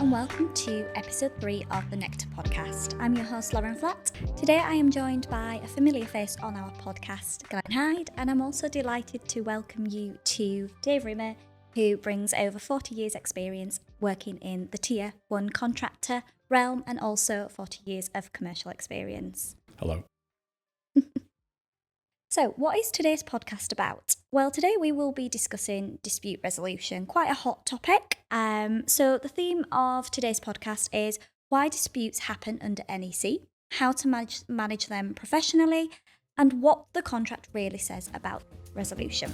and welcome to episode 3 of the NECtar podcast. I'm your host, Flatt. Today I am joined by a familiar face on our podcast, Glenn Hyde, and I'm also delighted to welcome you to Dave Rimmer, who brings over 40 years experience working in the Tier 1 contractor realm and also 40 years of commercial experience. Hello. So, what is today's podcast about? Well, today we will be discussing dispute resolution, quite a hot topic. So, the theme of today's podcast is why disputes happen under NEC, how to manage them professionally, and what the contract really says about resolution.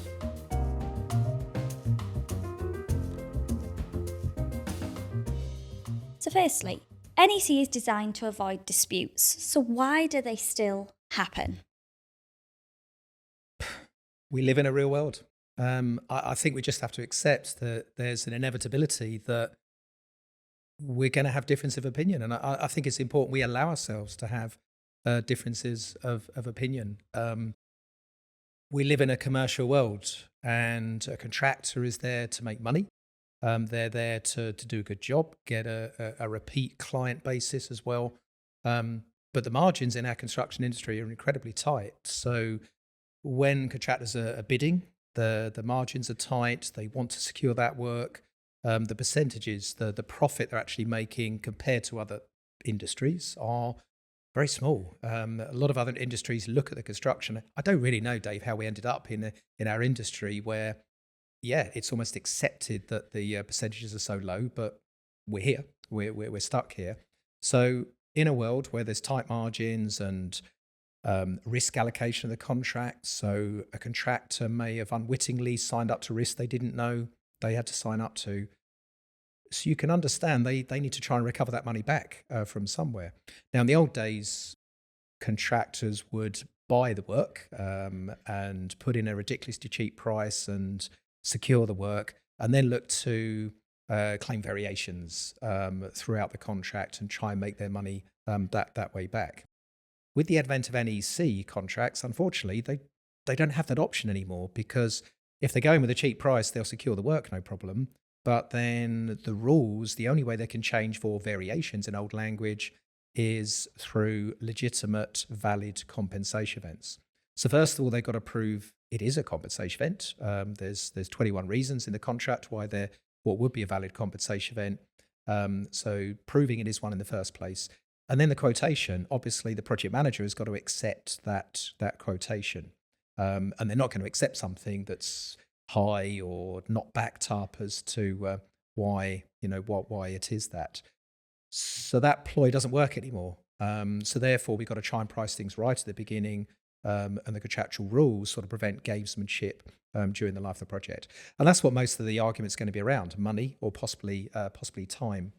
So, firstly, NEC is designed to avoid disputes. So, why do they still happen? We live in a real world. I think we just have to accept that there's an inevitability that we're going to have difference of opinion. And I think it's important we allow ourselves to have differences of opinion. We live in a commercial world, and a contractor is there to make money. They're there to do a good job, get a repeat client basis as well. But the margins in our construction industry are incredibly tight. So when contractors are bidding, the margins are tight. They want to secure that work. The percentages, the profit they're actually making compared to other industries are very small. A lot of other industries look at the construction. I don't really know, Dave, how we ended up in our industry where, it's almost accepted that the percentages are so low, but we're here. We're stuck here. So in a world where there's tight margins and risk allocation of the contract. So a contractor may have unwittingly signed up to risk they didn't know they had to sign up to. So you can understand they need to try and recover that money back from somewhere. Now, in the old days, contractors would buy the work and put in a ridiculously cheap price and secure the work, and then look to claim variations throughout the contract and try and make their money that way back. With the advent of NEC contracts, unfortunately, they don't have that option anymore, because if they go in with a cheap price, they'll secure the work, no problem. But then the rules, the only way they can change for variations in old language is through legitimate, valid compensation events. So first of all, they've got to prove it is a compensation event. There's 21 reasons in the contract why what would be a valid compensation event. So proving it is one in the first place. And then the quotation, obviously the project manager has got to accept that quotation. And they're not going to accept something that's high or not backed up as to why it is that. So that ploy doesn't work anymore. So therefore we've got to try and price things right at the beginning, and the contractual rules sort of prevent gamesmanship during the life of the project. And that's what most of the argument's going to be around: money or possibly time.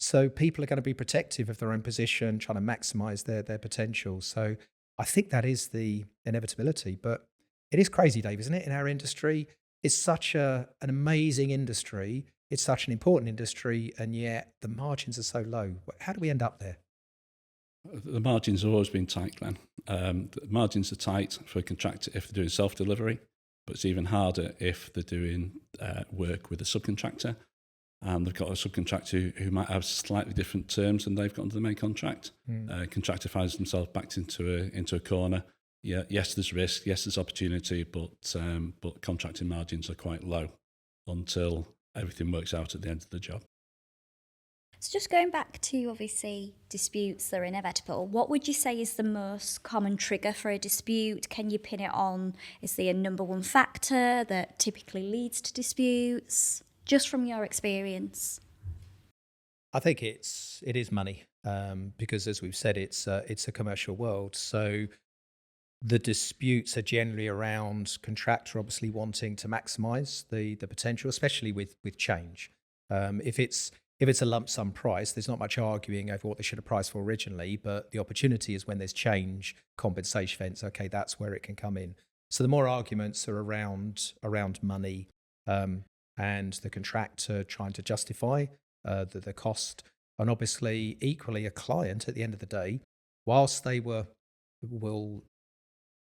So people are going to be protective of their own position, trying to maximize their potential. So I think that is the inevitability. But it is crazy, Dave, isn't it? In our industry, it's such an amazing industry. It's such an important industry, and yet the margins are so low. How do we end up there? The margins have always been tight, Glenn. The margins are tight for a contractor if they're doing self-delivery, but it's even harder if they're doing work with a subcontractor. And they've got a subcontractor who might have slightly different terms than they've got under the main contract. Contractor finds themselves backed into a corner. Yes, there's risk. Yes, there's opportunity, but contracting margins are quite low until everything works out at the end of the job. So just going back to, obviously, disputes, they're inevitable. What would you say is the most common trigger for a dispute? Can you pin it on, is there a number one factor that typically leads to disputes? Just from your experience. I think it is money, because as we've said, it's a commercial world. So the disputes are generally around contractor obviously wanting to maximise the potential, especially with change. If it's a lump sum price, there's not much arguing over what they should have priced for originally, but the opportunity is when there's change, compensation events, okay, that's where it can come in. So the more arguments are around money, and the contractor trying to justify the cost, and obviously equally a client at the end of the day, whilst they will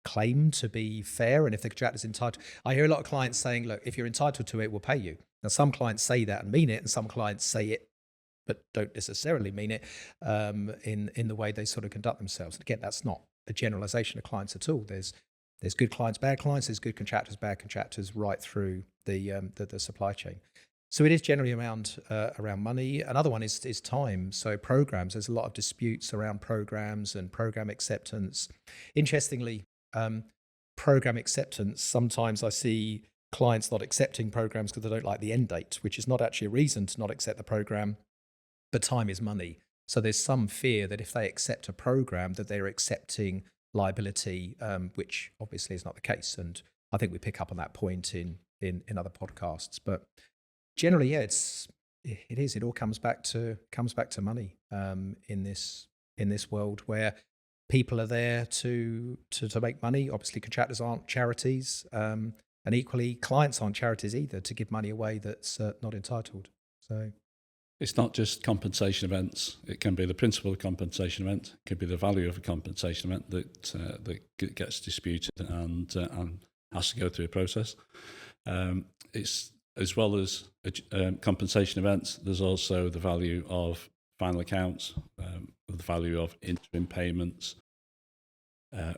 claim to be fair, and if the contractor's entitled, I hear a lot of clients saying, look, if you're entitled to it, we'll pay you. Now, some clients say that and mean it, and some clients say it but don't necessarily mean it in the way they sort of conduct themselves. And again, that's not a generalization of clients at all. There's good clients, bad clients. There's good contractors, bad contractors, right through the supply chain. So it is generally around money. Another one is time. So programs. There's a lot of disputes around programs and program acceptance. Interestingly, program acceptance. Sometimes I see clients not accepting programs because they don't like the end date, which is not actually a reason to not accept the program. But time is money. So there's some fear that if they accept a program, that they're accepting liability, which obviously is not the case. And I think we pick up on that point in other podcasts. But generally, yeah, it all comes back to money in this world where people are there to make money. Obviously, contractors aren't charities, and equally, clients aren't charities either to give money away that's not entitled. So. It's not just compensation events. It can be the principle of compensation event. It could be the value of a compensation event that gets disputed and has to go through a process. It's as well as compensation events. There's also the value of final accounts, the value of interim payments.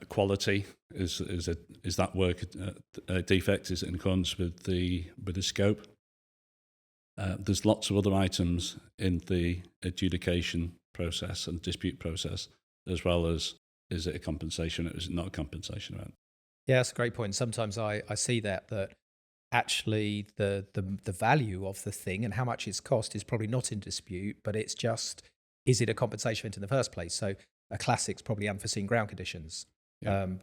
Quality is that work a defect? Is it in accordance with the scope? There's lots of other items in the adjudication process and dispute process, as well as is it a compensation or is it not a compensation event? Yeah, that's a great point. Sometimes I see that actually the value of the thing and how much it's cost is probably not in dispute, but it's just, is it a compensation event in the first place? So a classic's probably unforeseen ground conditions,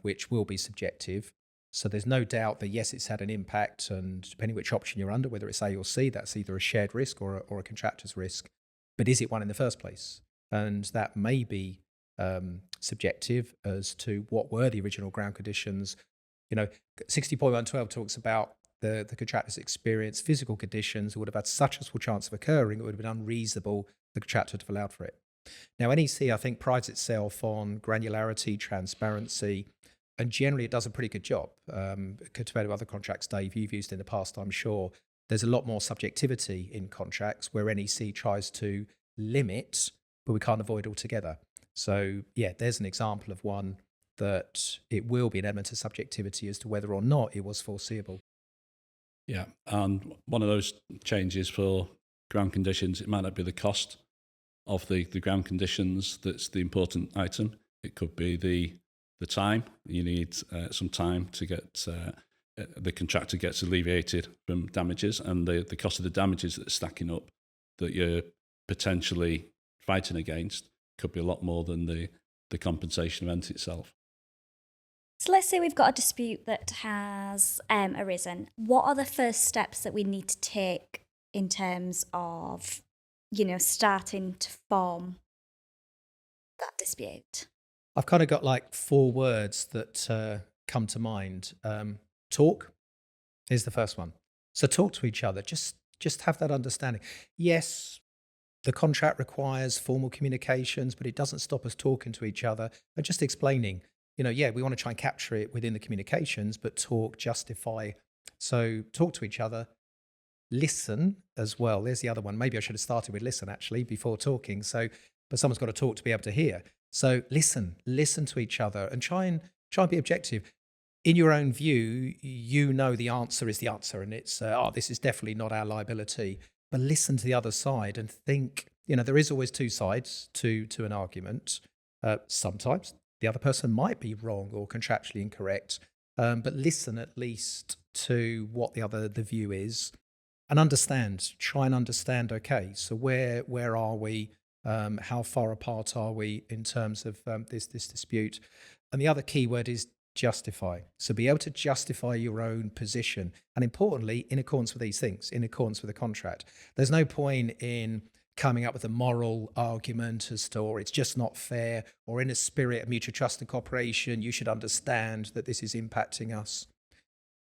which will be subjective. So there's no doubt that, yes, it's had an impact, and depending which option you're under, whether it's A or C, that's either a shared risk or a contractor's risk. But is it one in the first place? And that may be subjective as to what were the original ground conditions. 60.112 talks about the contractor's experience, physical conditions would have had such a small chance of occurring, it would have been unreasonable for the contractor to have allowed for it. Now, NEC, I think, prides itself on granularity, transparency, and generally, it does a pretty good job compared to other contracts, Dave, you've used in the past, I'm sure. There's a lot more subjectivity in contracts where NEC tries to limit, but we can't avoid altogether. So, yeah, there's an example of one that it will be an element of subjectivity as to whether or not it was foreseeable. Yeah, and one of those changes for ground conditions, it might not be the cost of the ground conditions that's the important item. It could be the time. You need some time to get the contractor gets alleviated from damages, and the cost of the damages that are stacking up that you're potentially fighting against could be a lot more than the compensation event itself. So let's say we've got a dispute that has arisen. What are the first steps that we need to take in terms of, starting to form that dispute? I've kind of got like 4 words that come to mind. Talk is the first one. So talk to each other. Just have that understanding. Yes, the contract requires formal communications, but it doesn't stop us talking to each other and just explaining, we want to try and capture it within the communications, but talk, justify. So talk to each other. Listen as well. There's the other one. Maybe I should have started with listen actually before talking. But someone's got to talk to be able to hear. So listen to each other and try and be objective. In your own view, the answer is the answer, and it's, this is definitely not our liability. But listen to the other side and think, there is always 2 sides to an argument. Sometimes the other person might be wrong or contractually incorrect, but listen at least to what the view is and understand. Try and understand, okay, so where are we? How far apart are we in terms of this dispute? And the other key word is justify. So be able to justify your own position. And importantly, in accordance with these things, in accordance with the contract. There's no point in coming up with a moral argument as to, or it's just not fair, or in a spirit of mutual trust and cooperation, you should understand that this is impacting us.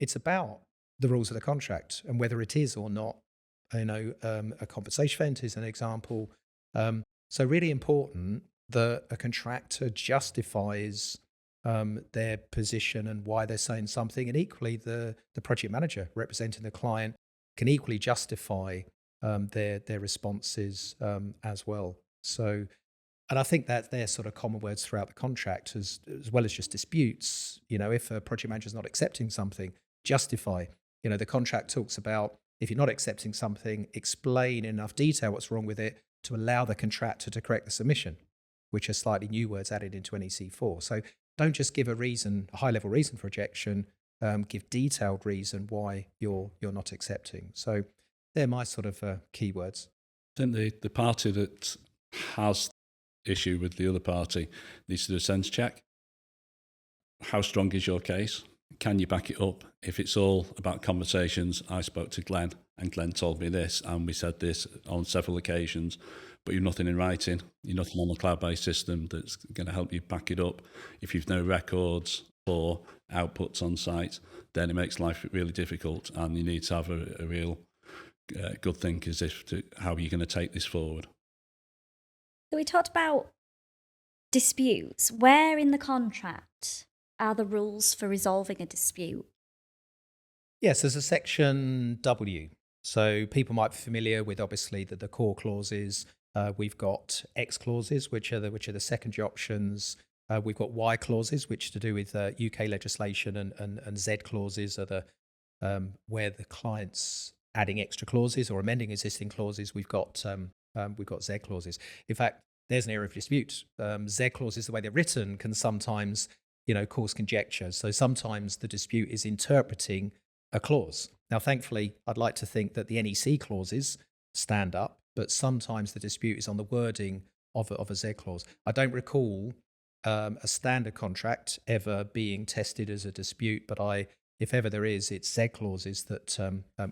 It's about the rules of the contract and whether it is or not. A compensation event is an example. So really important that a contractor justifies their position and why they're saying something, and equally the project manager representing the client can equally justify their responses as well. So, and I think that they're sort of common words throughout the contract, as well as just disputes. If a project manager is not accepting something, justify. The contract talks about, if you're not accepting something, explain in enough detail what's wrong with it to allow the contractor to correct the submission, which are slightly new words added into NEC4. So don't just give a high-level reason for rejection. Give detailed reason why you're not accepting. So they're my sort of key words. I think the party that has issue with the other party needs to do a sense check. How strong is your case? Can you back it up? If it's all about conversations, I spoke to Glenn and Glenn told me this and we said this on several occasions, but you've nothing in writing, you're nothing on a cloud-based system that's going to help you back it up. If you've no records or outputs on site, then it makes life really difficult, and you need to have a real good think as if to how you're going to take this forward. So we talked about disputes. Where in the contract are the rules for resolving a dispute? Yes, there's a section W. So people might be familiar with, obviously, the core clauses. We've got X clauses, which are the secondary options. We've got Y clauses, which are to do with UK legislation, and Z clauses are where the client's adding extra clauses or amending existing clauses. We've got Z clauses. In fact, there's an area of dispute. Z clauses, the way they're written, can sometimes cause conjecture. So sometimes the dispute is interpreting a clause. Now, thankfully, I'd like to think that the NEC clauses stand up, but sometimes the dispute is on the wording of a Z clause. I don't recall a standard contract ever being tested as a dispute, but if ever there is, it's Z clauses that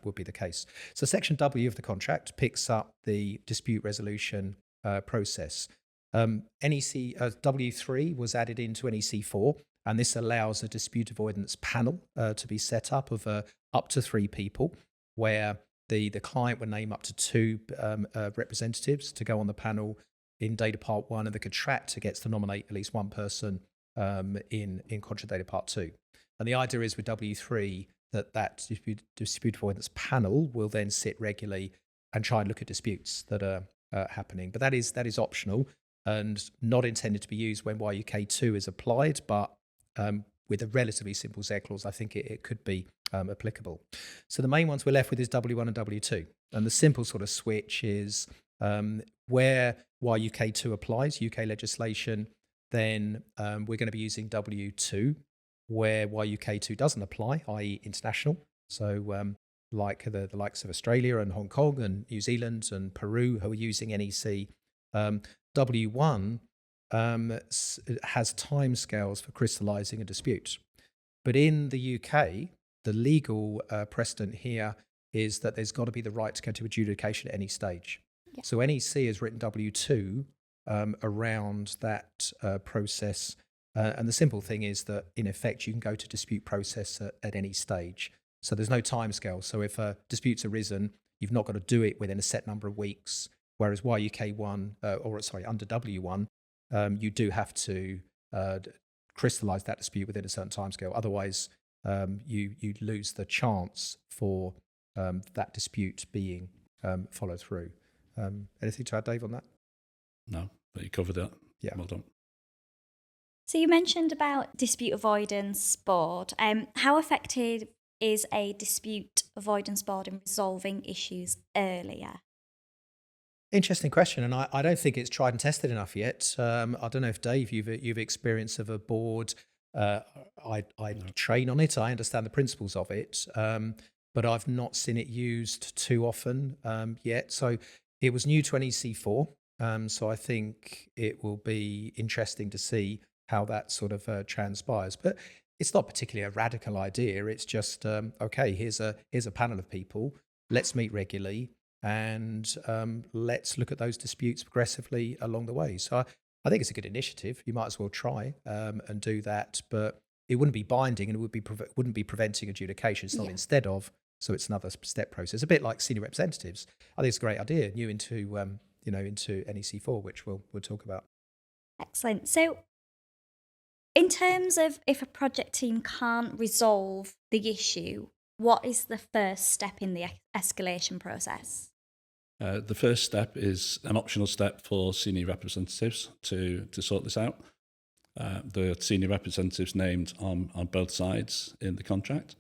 would be the case. So section W of the contract picks up the dispute resolution process. NEC W3 was added into NEC4, and this allows a dispute avoidance panel to be set up of up to 3 people, where the client would name up to 2 representatives to go on the panel in data part 1, and the contractor gets to nominate at least 1 person in contract data part 2. And the idea is with W3 that dispute avoidance panel will then sit regularly and try and look at disputes that are happening. But that is optional and not intended to be used when YUK2 is applied, but with a relatively simple Z clause, I think it could be applicable. So the main ones we're left with is W1 and W2. And the simple sort of switch is where YUK2 applies, UK legislation, then we're going to be using W2. Where YUK2 doesn't apply, i.e. international, so like the likes of Australia and Hong Kong and New Zealand and Peru who are using NEC, W1 has timescales for crystallising a dispute. But in the UK, the legal precedent here is that there's got to be the right to go to adjudication at any stage. Yeah. So NEC has written W2 around that process. And the simple thing is that, in effect, you can go to dispute process at any stage. So there's no timescale. So if a dispute's arisen, you've not got to do it within a set number of weeks. Whereas YUK1, under W1, you do have to crystallise that dispute within a certain timescale. Otherwise, you lose the chance for that dispute being followed through. Anything to add, Dave, on that? No, but you covered that. Yeah. Well done. So you mentioned about dispute avoidance board. How effective is a dispute avoidance board in resolving issues earlier? Interesting question, and I don't think it's tried and tested enough yet. I don't know if Dave, you've experience of a board. I train on it. I understand the principles of it, but I've not seen it used too often yet. So it was new to NEC4. So I think it will be interesting to see how that sort of transpires. But it's not particularly a radical idea. It's just, okay, here's a panel of people. Let's meet regularly and let's look at those disputes progressively along the way. So I think it's a good initiative. You might as well try and do that. But it wouldn't be binding and it wouldn't be preventing adjudication. It's not instead of. So it's another step process. A bit like senior representatives. I think it's a great idea, new into NEC4, which we'll talk about. Excellent. So in terms of if a project team can't resolve the issue, what is the first step in the escalation process? The first step is an optional step for senior representatives to sort this out. The senior representatives named on both sides in the contract.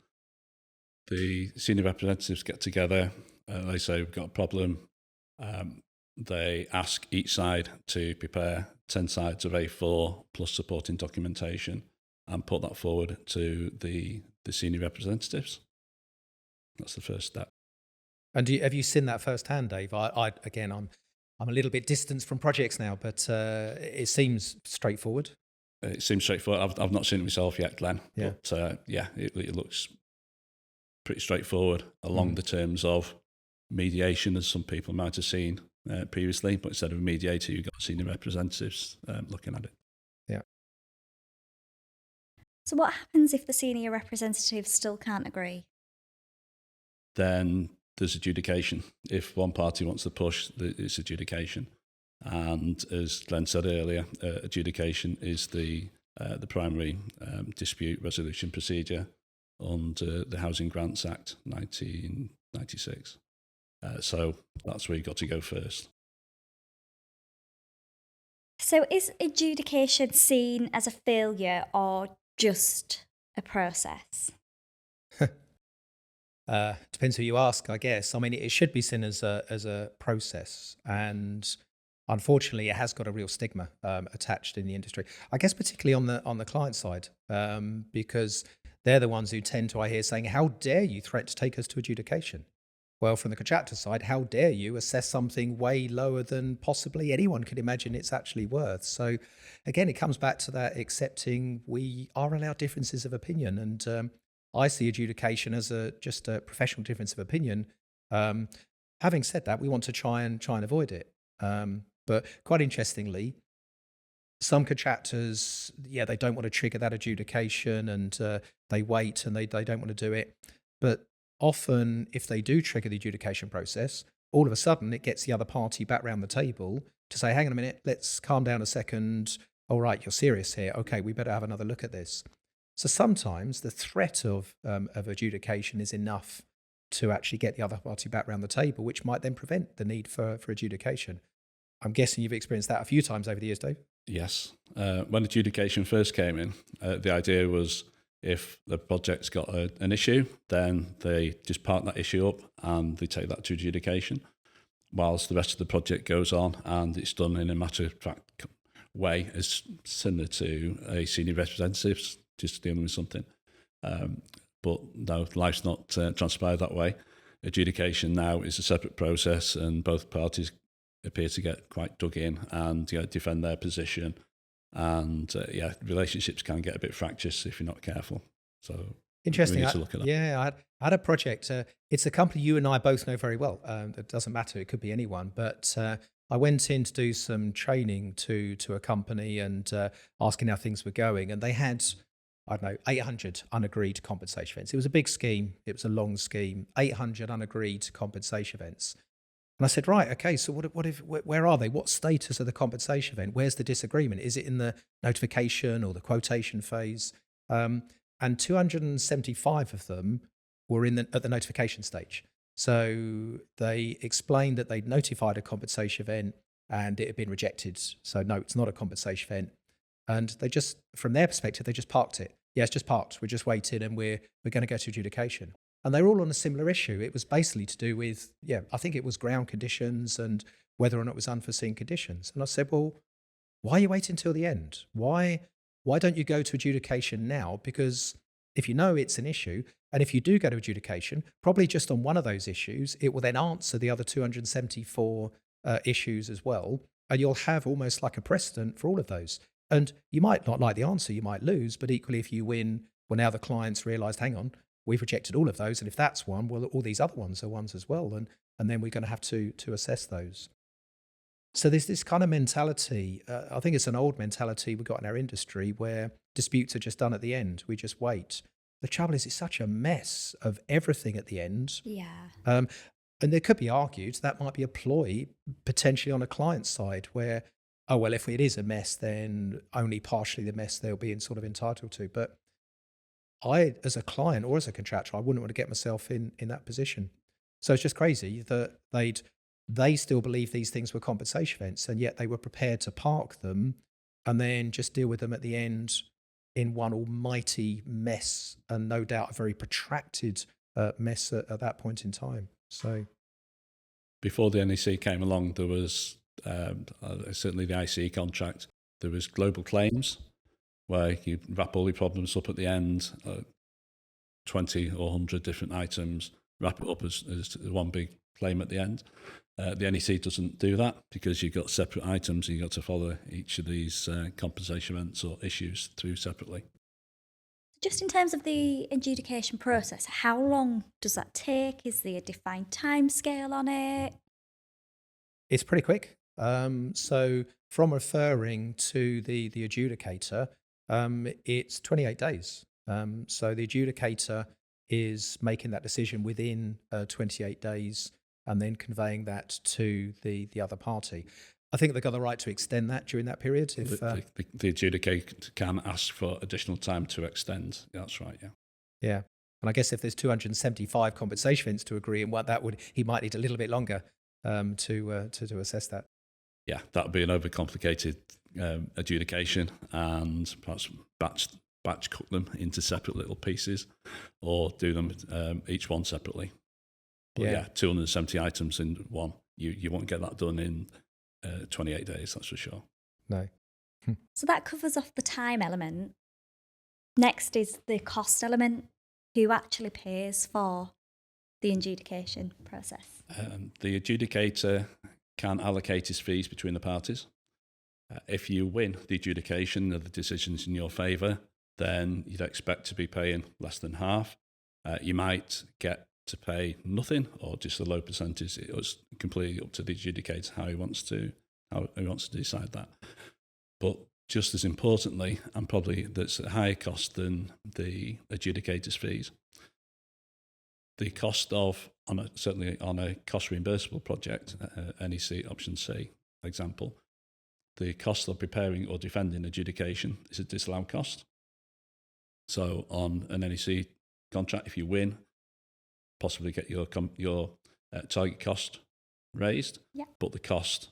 The senior representatives get together, they say we've got a problem. They ask each side to prepare 10 sides of A4 plus supporting documentation and put that forward to the senior representatives. That's the first step. And have you seen that firsthand, Dave? Again, I'm a little bit distanced from projects now, but it seems straightforward. It seems straightforward. I've not seen it myself yet, Glenn. Yeah. But it looks pretty straightforward along the terms of mediation, as some people might have seen previously. But instead of a mediator, you've got senior representatives looking at it. Yeah. So what happens if the senior representatives still can't agree? Then there's adjudication. If one party wants to push, it's adjudication. And as Glenn said earlier, adjudication is the primary dispute resolution procedure under the Housing Grants Act 1996. So that's where you've got to go first. So is adjudication seen as a failure or just a process? Depends who you ask, I guess. I mean, it should be seen as a process, and unfortunately, it has got a real stigma attached in the industry. I guess particularly on the client side, because they're the ones who tend to, I hear, saying, "How dare you threaten to take us to adjudication?" Well, from the contractor side, how dare you assess something way lower than possibly anyone could imagine it's actually worth? So, again, it comes back to that accepting we are allowed differences of opinion, and I see adjudication as just a professional difference of opinion. Having said that, we want to try and avoid it. But quite interestingly, some contractors, they don't want to trigger that adjudication, and they wait and they don't want to do it. But often, if they do trigger the adjudication process, all of a sudden it gets the other party back round the table to say, "Hang on a minute, let's calm down a second. All right, you're serious here. Okay, we better have another look at this." So sometimes the threat of adjudication is enough to actually get the other party back round the table, which might then prevent the need for adjudication. I'm guessing you've experienced that a few times over the years, Dave? Yes. When adjudication first came in, the idea was if the project's got an issue, then they just park that issue up and they take that to adjudication, whilst the rest of the project goes on and it's done in a matter-of-fact way, as similar to a senior representative just dealing with something. But no, life's not transpired that way. Adjudication now is a separate process, and both parties appear to get quite dug in and defend their position. And relationships can get a bit fractious if you're not careful. So interesting. We need to look at that. Yeah, I had a project. It's a company you and I both know very well. It doesn't matter; it could be anyone. But I went in to do some training to a company and asking how things were going, and they had, I don't know, 800 unagreed compensation events. It was a big scheme. It was a long scheme. 800 unagreed compensation events. And I said, right, okay, so where are they? What status of the compensation event? Where's the disagreement? Is it in the notification or the quotation phase? And 275 of them were at the notification stage. So they explained that they'd notified a compensation event and it had been rejected. So no, it's not a compensation event. And they just, from their perspective, they just parked it. Yeah, it's just parked. We're just waiting and we're going to go to adjudication. And they were all on a similar issue. It was basically to do with, I think it was ground conditions and whether or not it was unforeseen conditions. And I said, well, why are you waiting until the end? Why don't you go to adjudication now? Because if you know it's an issue, and if you do go to adjudication, probably just on one of those issues, it will then answer the other 274 issues as well. And you'll have almost like a precedent for all of those. And you might not like the answer, you might lose, but equally if you win, well, now the client's realised, hang on, we've rejected all of those, and if that's one, well, all these other ones are ones as well, and then we're going to have to assess those. So there's this kind of mentality, I think it's an old mentality we've got in our industry where disputes are just done at the end, we just wait. The trouble is it's such a mess of everything at the end. Yeah. And there could be argued that might be a ploy potentially on a client side where, oh, well, if it is a mess, then only partially the mess they'll be sort of entitled to. But I, as a client or as a contractor, I wouldn't want to get myself in that position. So it's just crazy that they still believe these things were compensation events, and yet they were prepared to park them and then just deal with them at the end in one almighty mess, and no doubt a very protracted mess at that point in time. So before the NEC came along, there was certainly the ICE contract. There was global claims, where you wrap all your problems up at the end, 20 or 100 different items, wrap it up as one big claim at the end. The NEC doesn't do that, because you've got separate items and you've got to follow each of these compensation events or issues through separately. Just in terms of the adjudication process, how long does that take? Is there a defined timescale on it? it's pretty quick. So from referring to the adjudicator, it's 28 days. So the adjudicator is making that decision within 28 days and then conveying that to the other party. I think they've got the right to extend that during that period. If The adjudicator can ask for additional time to extend. That's right, yeah. yeah, and I guess if there's 275 compensation events to agree, and what that would, he might need a little bit longer to assess that. Yeah, that would be an overcomplicated adjudication, and perhaps batch cook them into separate little pieces, or do them each one separately. But yeah, 270 items in one. You won't get that done in 28 days, that's for sure. No. So that covers off the time element. Next is the cost element. Who actually pays for the adjudication process? The adjudicator can allocate his fees between the parties. If you win the adjudication of the decisions in your favour, then you'd expect to be paying less than half. You might get to pay nothing or just a low percentage. It's completely up to the adjudicator how he wants to decide that. But just as importantly, and probably that's a higher cost than the adjudicator's fees, the cost of, certainly on a cost reimbursable project, NEC option C example, the cost of preparing or defending adjudication is a disallowed cost. So on an NEC contract, if you win, possibly get your target cost raised, but the cost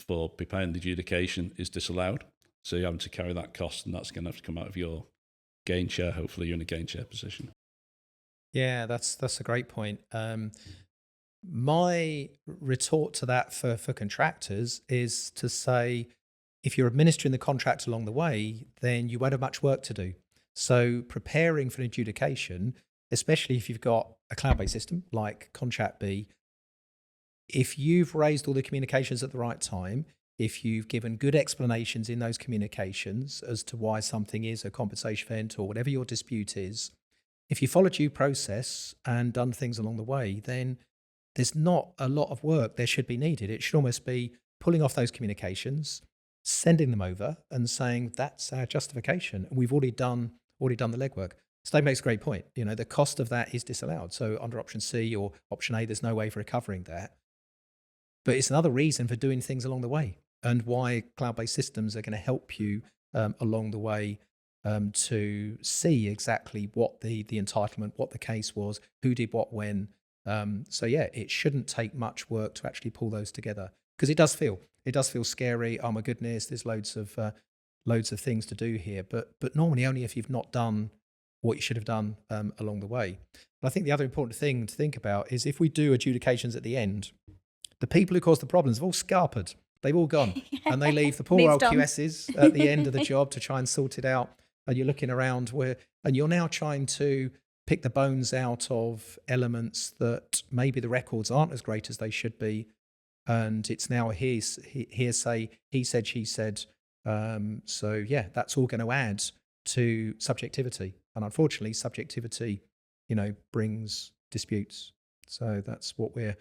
for preparing the adjudication is disallowed. So you're having to carry that cost, and that's going to have to come out of your gain share. Hopefully you're in a gain share position. Yeah, that's a great point. My retort to that for contractors is to say, if you're administering the contract along the way, then you won't have much work to do. So preparing for an adjudication, especially if you've got a cloud-based system like Contract B, if you've raised all the communications at the right time, if you've given good explanations in those communications as to why something is a compensation event or whatever your dispute is, if you follow due process and done things along the way, then there's not a lot of work there should be needed. It should almost be pulling off those communications, sending them over and saying, that's our justification. And we've already done the legwork. So Dave makes a great point. The cost of that is disallowed. So under option C or option A, there's no way for recovering that. But it's another reason for doing things along the way, and why cloud-based systems are going to help you along the way to see exactly what the entitlement, what the case was, who did what when. So yeah, it shouldn't take much work to actually pull those together, because it does feel scary. Oh my goodness, there's loads of things to do here. But normally only if you've not done what you should have done along the way. But I think the other important thing to think about is, if we do adjudications at the end, the people who caused the problems have all scarpered. They've all gone, and they leave the poor old QSs at the end of the job to try and sort it out. And you're looking around and you're now trying to pick the bones out of elements that maybe the records aren't as great as they should be. And it's now a hearsay, he said, she said. So yeah, that's all going to add to subjectivity. And unfortunately, subjectivity, brings disputes. So that's what we're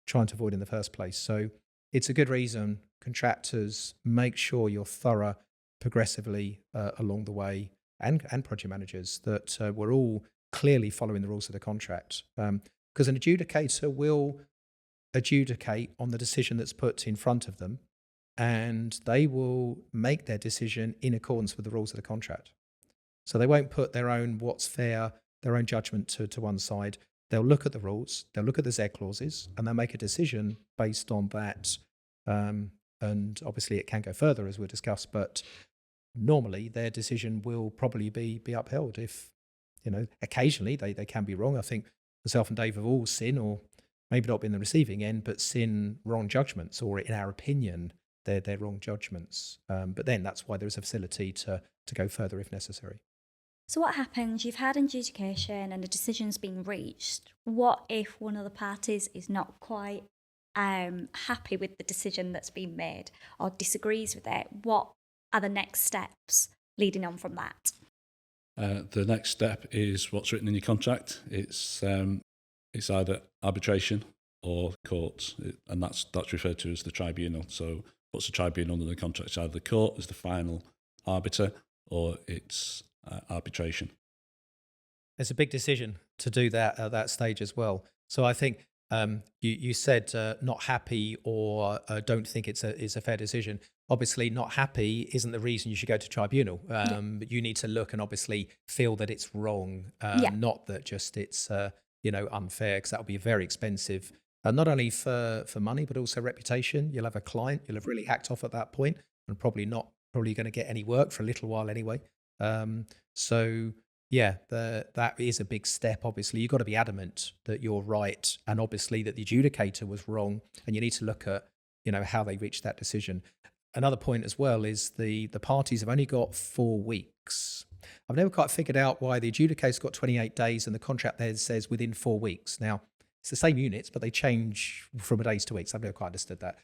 trying to avoid in the first place. So it's a good reason contractors make sure you're thorough progressively along the way, and project managers, that we're all clearly following the rules of the contract. Because an adjudicator will adjudicate on the decision that's put in front of them, and they will make their decision in accordance with the rules of the contract. So they won't put their own what's fair, their own judgment to one side. They'll look at the rules, they'll look at the Z clauses, and they'll make a decision based on that. And obviously it can go further, as we'll discuss, but normally their decision will probably be upheld. If, occasionally they can be wrong. I think myself and Dave have all seen, or maybe not been the receiving end, but seen wrong judgments, or in our opinion, they're wrong judgments. But then that's why there is a facility to go further if necessary. So what happens, you've had adjudication and a decision's been reached. What if one of the parties is not quite happy with the decision that's been made or disagrees with it? What are the next steps leading on from that? The next step is what's written in your contract. It's either arbitration or courts, and that's referred to as the tribunal. So what's the tribunal under the contract? It's either the court as the final arbiter, or it's arbitration. It's a big decision to do that at that stage as well. So I think you said not happy or don't think it's a fair decision. Obviously, not happy isn't the reason you should go to tribunal. But you need to look and obviously feel that it's wrong, not that just it's unfair, because that would be very expensive. Not only for money, but also reputation. You'll have a client, you'll have really hacked off at that point, and probably going to get any work for a little while anyway. So yeah, that is a big step. Obviously, you've got to be adamant that you're right, and obviously that the adjudicator was wrong, and you need to look at how they reached that decision. Another point as well is the parties have only got 4 weeks. I've never quite figured out why the adjudicator's got 28 days and the contract there says within 4 weeks. Now, it's the same units, but they change from days to weeks. I've never quite understood that.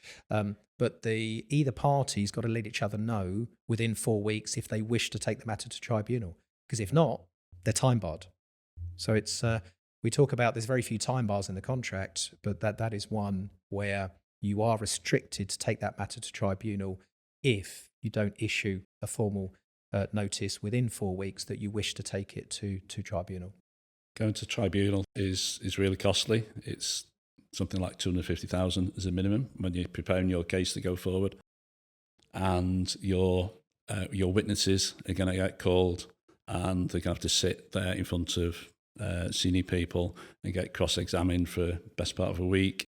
But either party's got to let each other know within 4 weeks if they wish to take the matter to tribunal. Because if not, they're time barred. So it's we talk about there's very few time bars in the contract, but that is one where you are restricted to take that matter to tribunal if you don't issue a formal notice within 4 weeks that you wish to take it to tribunal. Going to tribunal is really costly. It's something like 250,000 as a minimum when you're preparing your case to go forward, and your witnesses are going to get called, and they're going to have to sit there in front of senior people and get cross-examined for the best part of a week,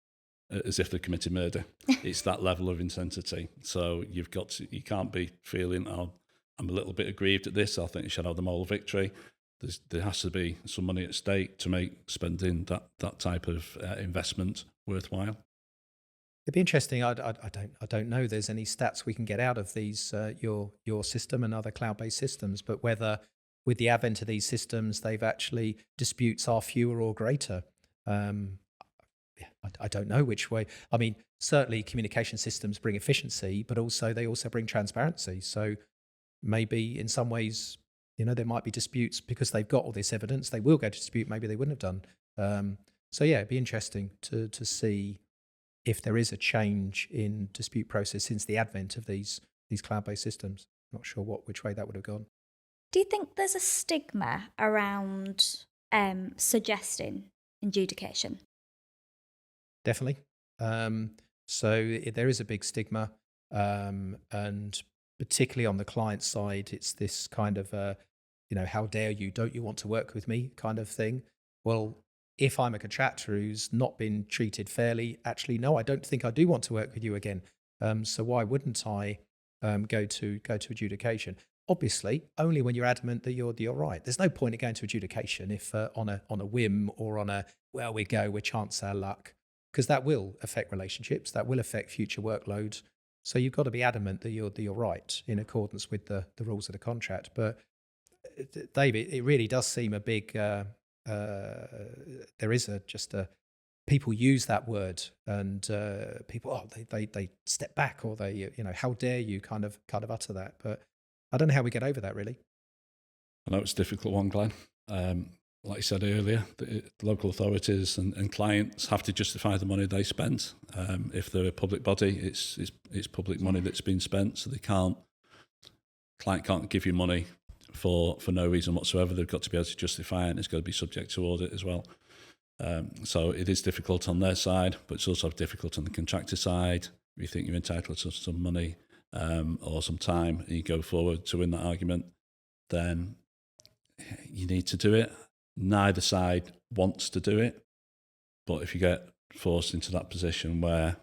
as if they committed murder. It's that level of intensity. So you can't be feeling, I'm a little bit aggrieved at this, I think you should have the moral victory. There has to be some money at stake to make spending that type of investment worthwhile. It'd be interesting. I don't know. There's any stats we can get out of these your system and other cloud-based systems, but whether with the advent of these systems, they've actually disputes are fewer or greater. I don't know which way. I mean, certainly communication systems bring efficiency, but they also bring transparency. So maybe in some ways, there might be disputes because they've got all this evidence. They will go to dispute. Maybe they wouldn't have done. So yeah, it'd be interesting to see if there is a change in dispute process since the advent of these cloud-based systems. Not sure which way that would have gone. Do you think there's a stigma around suggesting adjudication? Definitely. So there is a big stigma, and particularly on the client side, it's this kind of, how dare you, don't you want to work with me kind of thing. Well, if I'm a contractor who's not been treated fairly, actually, no, I don't think I do want to work with you again. So why wouldn't I go to adjudication? Obviously, only when you're adamant that you're right. There's no point in going to adjudication if on a whim or on we're chance our luck, because that will affect relationships, that will affect future workload. So you've got to be adamant that you're right in accordance with the rules of the contract. But David, it really does seem a big. There is people use that word, and people they step back, or they how dare you kind of utter that. But I don't know how we get over that, really. I know it's a difficult one, Glenn. Like I said earlier, the local authorities and clients have to justify the money they spent. If they're a public body, it's public money that's been spent, so client can't give you money for no reason whatsoever. They've got to be able to justify it, and it's got to be subject to audit as well. So it is difficult on their side, but it's also difficult on the contractor side. If you think you're entitled to some money or some time, and you go forward to win that argument, then you need to do it. Neither side wants to do it, but if you get forced into that position where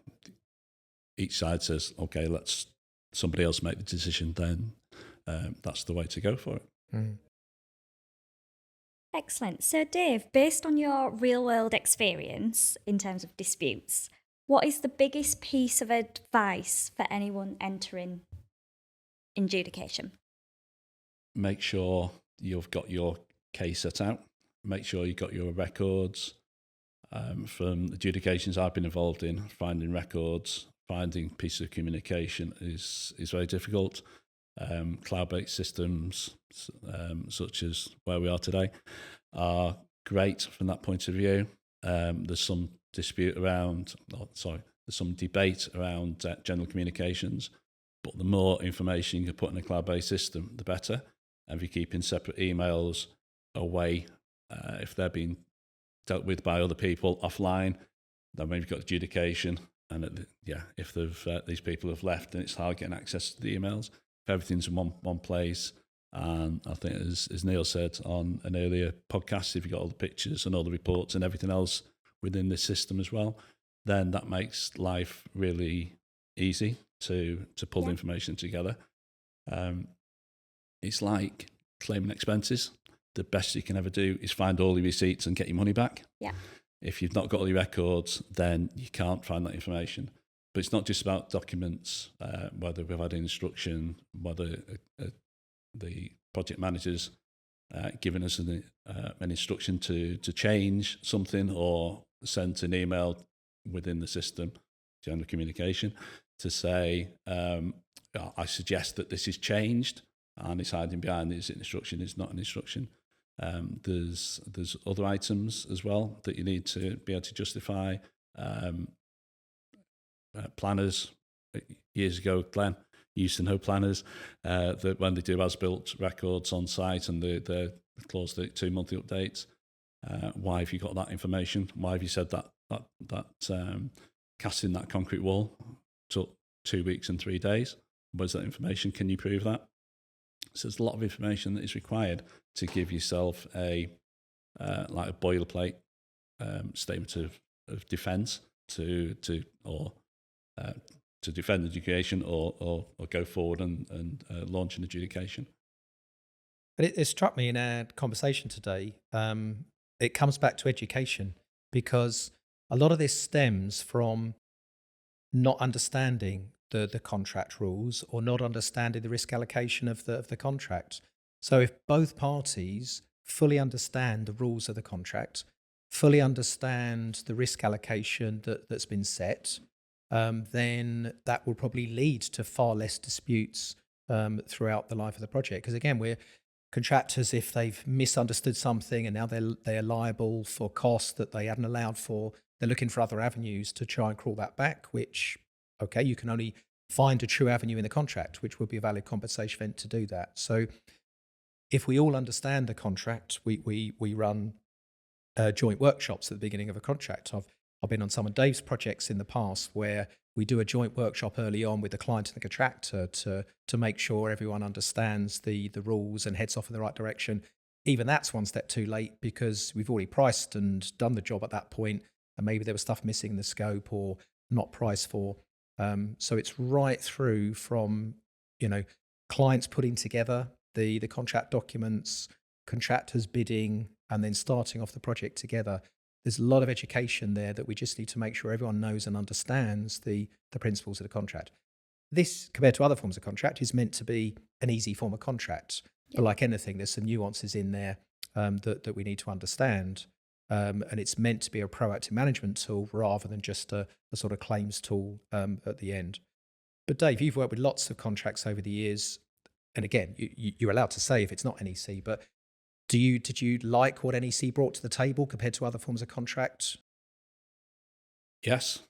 each side says, okay, let's somebody else make the decision, then that's the way to go for it. Mm. Excellent. So, Dave, based on your real world experience in terms of disputes, what is the biggest piece of advice for anyone entering adjudication? Make sure you've got your case set out. Make sure you've got your records. From adjudications I've been involved in, finding records, finding pieces of communication is very difficult. Cloud-based systems, such as where we are today, are great from that point of view. There's some debate around general communications, but the more information you can put in a cloud-based system, the better. And if you're keeping separate emails away, if they're being dealt with by other people offline, then maybe you've got adjudication, and if these people have left, then it's hard getting access to the emails. If everything's in one place, and I think as Neil said on an earlier podcast, if you've got all the pictures and all the reports and everything else within this system as well, then that makes life really easy to pull the information together. It's like claiming expenses. The best you can ever do is find all your receipts and get your money back. Yeah. If you've not got all your records, then you can't find that information. But it's not just about documents, whether we've had an instruction, whether the project manager's given us an instruction to change something or sent an email within the system, general communication, to say, I suggest that this is changed, and it's hiding behind this instruction. It's not an instruction. There's other items as well that you need to be able to justify. Planners, years ago, Glenn used to know planners, that when they do as-built records on site and the clause 2 monthly updates, why have you got that information? Why have you said that casting that concrete wall took 2 weeks and 3 days? Where's that information? Can you prove that? So there's a lot of information that is required to give yourself a boilerplate statement of defence to defend adjudication or go forward and launch an adjudication. But it struck me in our conversation today, it comes back to education, because a lot of this stems from not understanding the contract rules or not understanding the risk allocation of the contract. So if both parties fully understand the rules of the contract, fully understand the risk allocation that's been set, then that will probably lead to far less disputes throughout the life of the project. Because again, we're contractors, if they've misunderstood something and now they're liable for costs that they hadn't allowed for, they're looking for other avenues to try and crawl that back, which, okay, you can only find a true avenue in the contract, which would be a valid compensation event to do that. So if we all understand the contract, we run joint workshops at the beginning of a contract. I've been on some of Dave's projects in the past where we do a joint workshop early on with the client and the contractor to make sure everyone understands the rules and heads off in the right direction. Even that's one step too late, because we've already priced and done the job at that point, and maybe there was stuff missing in the scope or not priced for. So it's right through from, clients putting together the contract documents, contractors bidding, and then starting off the project together. There's a lot of education there that we just need to make sure everyone knows and understands the principles of the contract. This, compared to other forms of contract, is meant to be an easy form of contract. Yeah. But like anything, there's some nuances in there that we need to understand. And it's meant to be a proactive management tool rather than just a sort of claims tool at the end. But Dave, you've worked with lots of contracts over the years. And again, you're allowed to say if it's not NEC, but did you like what NEC brought to the table compared to other forms of contract? Yes,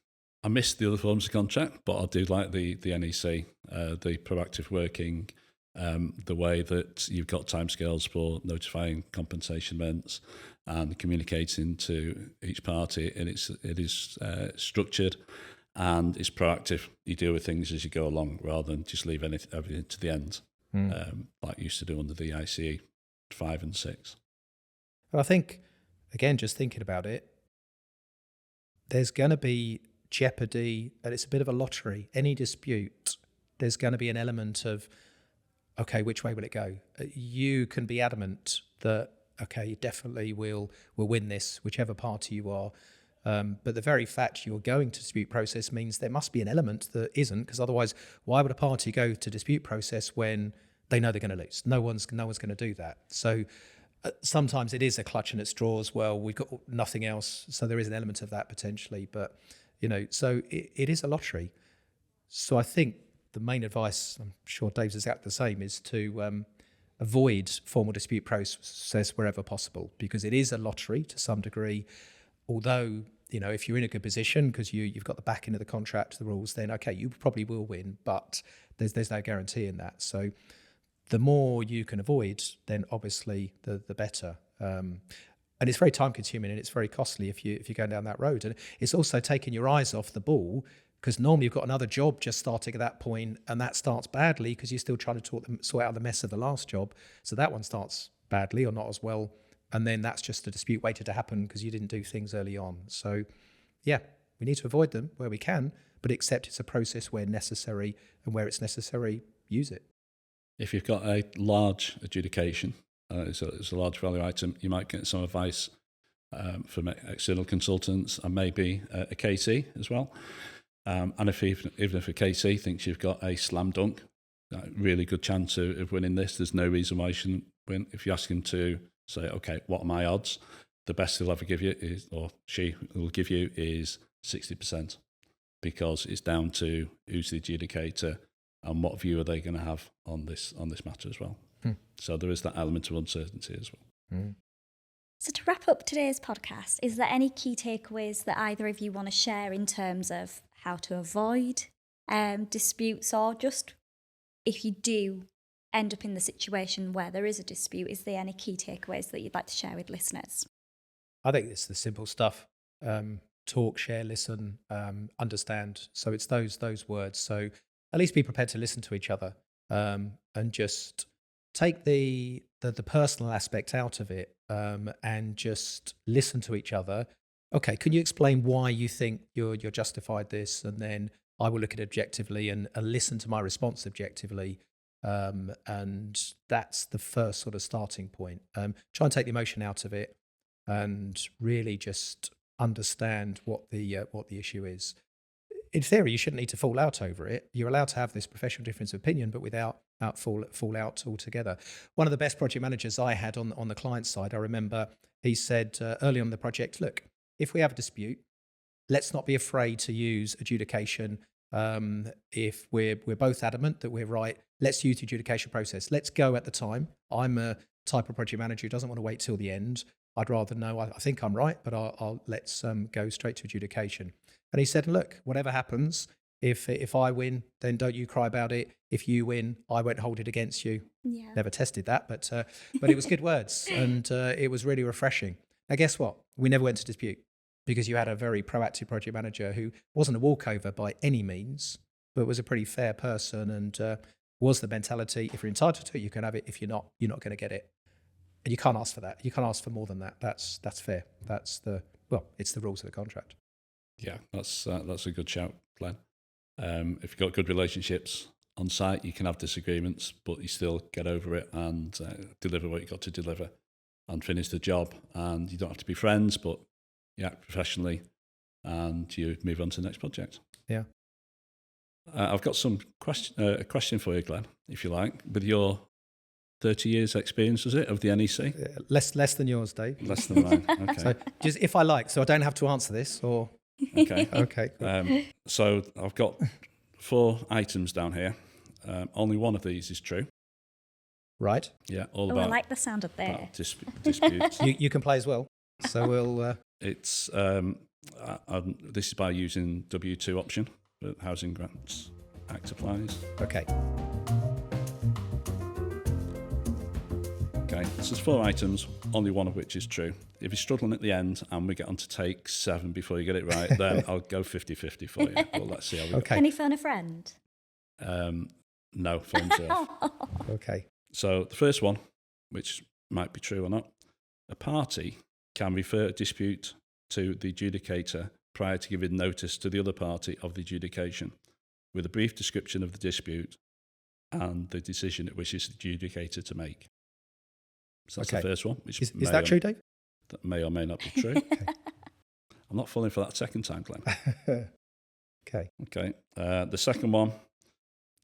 I missed the other forms of contract, but I do like the NEC, the proactive working, the way that you've got timescales for notifying compensation events and communicating to each party, and it is structured and it's proactive. You deal with things as you go along rather than just leave everything to the end, like you used to do under the ICE 5 and 6. But I think, again, just thinking about it, there's going to be jeopardy, and it's a bit of a lottery. Any dispute, there's going to be an element of, okay, which way will it go? You can be adamant that, okay, definitely we'll win this, whichever party you are. But the very fact you're going to dispute process means there must be an element that isn't, because otherwise, why would a party go to dispute process when they know they're going to lose? No one's going to do that. So sometimes it is a clutch and at straws. Well, we've got nothing else, so there is an element of that potentially. But so it is a lottery. So I think the main advice, I'm sure Dave's exactly the same, is to avoid formal dispute process wherever possible, because it is a lottery to some degree. Although, if you're in a good position because you've got the backing of the contract, the rules, then okay, you probably will win, but there's no guarantee in that. So the more you can avoid, then obviously the better. And it's very time consuming and it's very costly if you're going down that road. And it's also taking your eyes off the ball, because normally you've got another job just starting at that point, and that starts badly because you're still trying to sort out the mess of the last job. So that one starts badly or not as well. And then that's just a dispute waited to happen because you didn't do things early on. So, yeah, we need to avoid them where we can, but accept it's a process where necessary, and where it's necessary, use it. If you've got a large adjudication, it's a large value item, you might get some advice from external consultants and maybe a KC as well. And even if a KC thinks you've got a slam dunk, really good chance of winning this, there's no reason why you shouldn't win. If you ask him to say, okay, what are my odds? The best he'll ever give you is, or she will give you, is 60%, because it's down to who's the adjudicator and what view are they going to have on this matter as well. So there is that element of uncertainty as well. So to wrap up today's podcast, is there any key takeaways that either of you want to share in terms of how to avoid disputes, or just if you do end up in the situation where there is a dispute, is there any key takeaways that you'd like to share with listeners? I think it's the simple stuff. Talk, share, listen, understand. So it's those words. So at least be prepared to listen to each other, and just take the personal aspect out of it, and just listen to each other. Okay, can you explain why you think you're justified this? And then I will look at it objectively and listen to my response objectively. And that's the first sort of starting point. Try and take the emotion out of it, and really just understand what the issue is. In theory, you shouldn't need to fall out over it. You're allowed to have this professional difference of opinion, but without fall out altogether. One of the best project managers I had on the client side, I remember he said early on in the project, look, if we have a dispute, let's not be afraid to use adjudication. If we're both adamant that we're right, let's use the adjudication process. Let's go at the time. I'm a type of project manager who doesn't want to wait till the end. I'd rather know I think I'm right, but let's go straight to adjudication. And he said, look, whatever happens, if I win, then don't you cry about it. If you win, I won't hold it against you. Yeah. Never tested that, but it was good words, and it was really refreshing. Now, guess what? We never went to dispute, because you had a very proactive project manager who wasn't a walkover by any means, but was a pretty fair person, and was the mentality, if you're entitled to it, you can have it. If you're not going to get it. And you can't ask for that. You can't ask for more than that. That's fair. It's the rules of the contract. Yeah, that's a good shout, Glenn. If you've got good relationships on site, you can have disagreements, but you still get over it and deliver what you've got to deliver and finish the job. And you don't have to be friends, but you act professionally and you move on to the next project. Yeah. I've got a question for you, Glenn, if you like. With your 30 years experience, was it, of the NEC? Less than yours, Dave. Less than mine, okay. So just if I like, so I don't have to answer this, or... Okay. Okay. Cool. So I've got 4 items down here. Only one of these is true. Right. Yeah, all I about like the sound of there. disputes. You can play as well. So we'll... It's this is by using W2 option, but Housing Grants Act applies. Okay. Okay, so there's 4 items, only one of which is true. If you're struggling at the end and we get on to take 7 before you get it right, then I'll go 50-50 for you. But let's see how we go. Can you phone a friend? No, phone serve. Okay. So the first one, which might be true or not. A party can refer a dispute to the adjudicator prior to giving notice to the other party of the adjudication, with a brief description of the dispute and the decision it wishes the adjudicator to make. So that's the first one. Which is that true, Dave? That may or may not be true. Okay. I'm not falling for that second time, Glenn. Okay. The second one,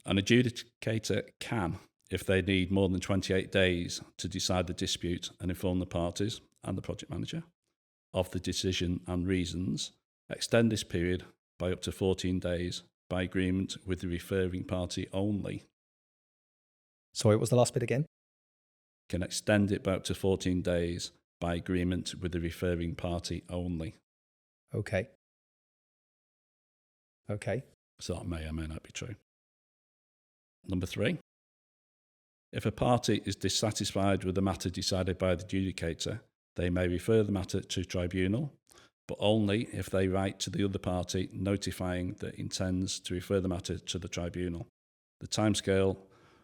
an adjudicator can, if they need more than 28 days to decide the dispute and inform the parties and the project manager of the decision and reasons, extend this period by up to 14 days by agreement with the referring party only. Sorry, what was the last bit again? Can extend it by up to 14 days by agreement with the referring party only. Okay. So that may or may not be true. Number 3. If a party is dissatisfied with the matter decided by the adjudicator, they may refer the matter to tribunal, but only if they write to the other party notifying that it intends to refer the matter to the tribunal. The timescale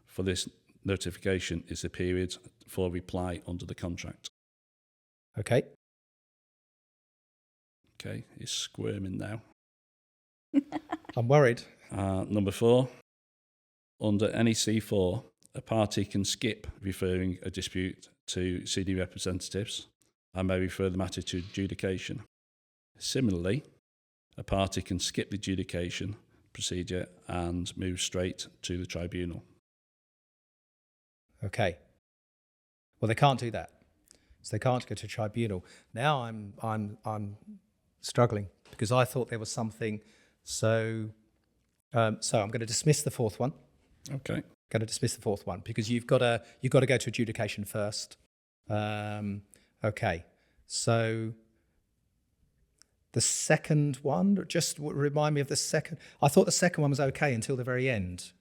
for this notification is the period for reply under the contract. Okay. Okay, he's squirming now. I'm worried. Number 4, under NEC4, a party can skip referring a dispute to CD representatives and may refer the matter to adjudication. Similarly, a party can skip the adjudication procedure and move straight to the tribunal. Okay. Well, they can't do that. So they can't go to tribunal. Now I'm struggling because I thought there was something. So I'm going to dismiss the fourth one. Okay. Going to dismiss the fourth one because you've got to go to adjudication first. Okay. So the second one, just remind me of the second. I thought the second one was okay until the very end,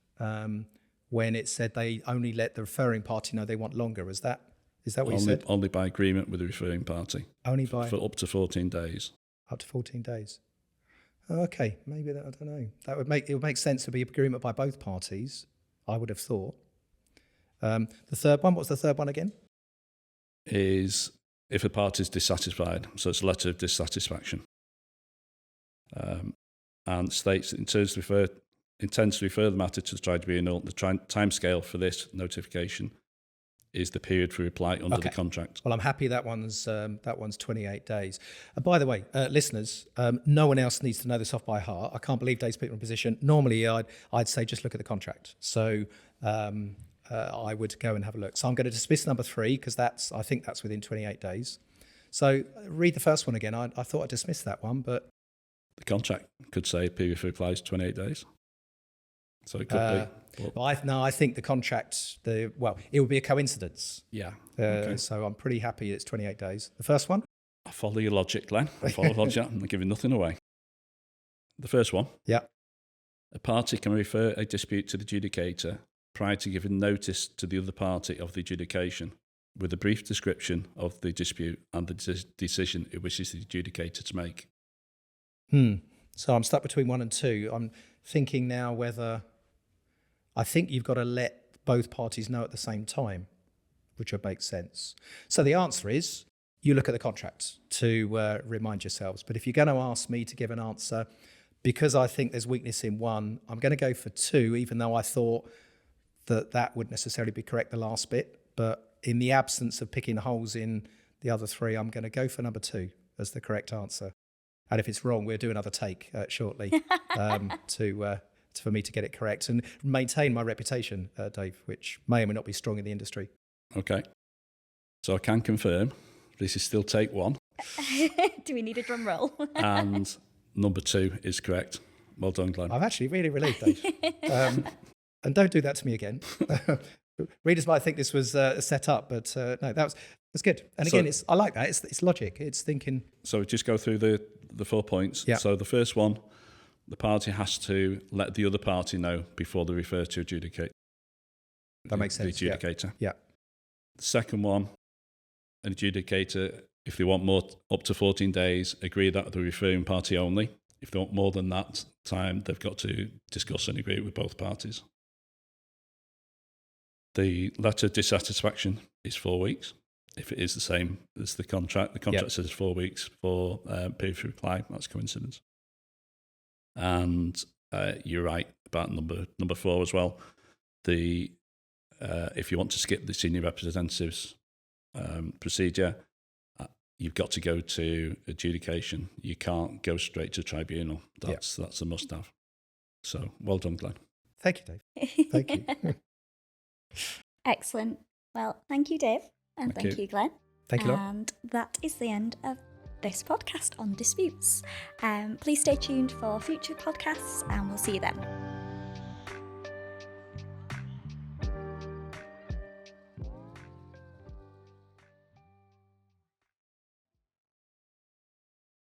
when it said they only let the referring party know they want longer. Is that what you said? Only by agreement with the referring party. Only by for up to 14 days. Up to 14 days. Okay, maybe that, I don't know. It would make sense to be agreement by both parties, I would have thought. The third one, what's the third one again? Is if a party is dissatisfied, so it's a letter of dissatisfaction, and states it intends to refer the matter to the tribunal. The timescale for this notification is the period for reply under the contract. Well, I'm happy that one's 28 days. By the way, listeners, no one else needs to know this off by heart. I can't believe Dave's put in a position. Normally, I'd say just look at the contract. So I would go and have a look. So I'm going to dismiss number 3 because I think that's within 28 days. So read the first one again. I thought I dismissed that one, but the contract could say period for reply is 28 days. So it could be. I think the contract, it would be a coincidence. Yeah. Okay. So I'm pretty happy it's 28 days. The first one? I follow your logic, Glenn. I follow logic. I'm not giving nothing away. The first one. Yeah. A party can refer a dispute to the adjudicator prior to giving notice to the other party of the adjudication with a brief description of the dispute and the decision it wishes the adjudicator to make. So I'm stuck between 1 and 2. I'm thinking now whether... I think you've got to let both parties know at the same time, which would make sense. So the answer is you look at the contract to remind yourselves. But if you're going to ask me to give an answer, because I think there's weakness in 1, I'm going to go for 2, even though I thought that would necessarily be correct, the last bit. But in the absence of picking holes in the other 3, I'm going to go for number 2 as the correct answer. And if it's wrong, we'll do another take shortly for me to get it correct and maintain my reputation, Dave, which may or may not be strong in the industry. Okay. So I can confirm this is still take 1. Do we need a drum roll? And number 2 is correct. Well done, Glenn. I'm actually really relieved, Dave. And don't do that to me again. Readers might think this was set up, but no, that's good. And again, I like that. It's logic. It's thinking. So just go through the 4 points. Yeah. So the first one, the party has to let the other party know before they refer to adjudicate. That makes sense. The adjudicator. Yeah. The second one, an adjudicator, if they want more, up to 14 days, agree that with the referring party only. If they want more than that time, they've got to discuss and agree with both parties. The letter of dissatisfaction is 4 weeks. if it is the same as the contract says 4 weeks for period for reply. That's coincidence. And you're right about number 4 as well. If you want to skip the senior representatives procedure, you've got to go to adjudication. You can't go straight to tribunal. That's a must-have. So well done, Glenn. Thank you, Dave. Thank you. Excellent. Well, thank you, Dave, and thank you, Glenn. Thank you, Laura. And that is the end of this podcast on disputes. Please stay tuned for future podcasts, and we'll see you then.